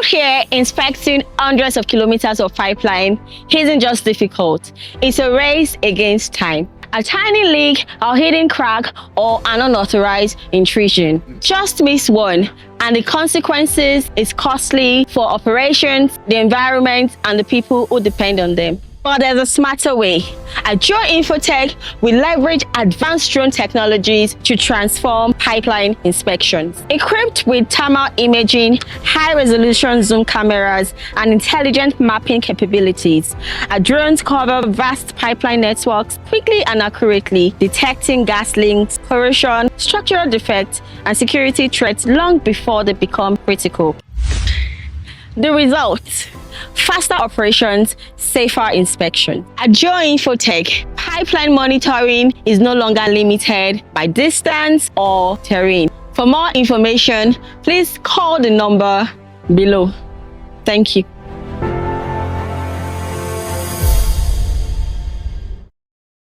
here, inspecting hundreds of kilometers of pipeline isn't just difficult, it's a race against time. A tiny leak, a hidden crack, or an unauthorized intrusion. Just miss one, and the consequences is costly for operations, the environment, and the people who depend on them. But there's a smarter way. At Geoinfotech, we leverage advanced drone technologies to transform pipeline inspections. Equipped with thermal imaging, high-resolution zoom cameras, and intelligent mapping capabilities, our drones cover vast pipeline networks quickly and accurately, detecting gas leaks, corrosion, structural defects, and security threats long before they become critical. The result: faster operations, safer inspection. At Geoinfotech, pipeline monitoring is no longer limited by distance or terrain. For more information, please call the number below. Thank you.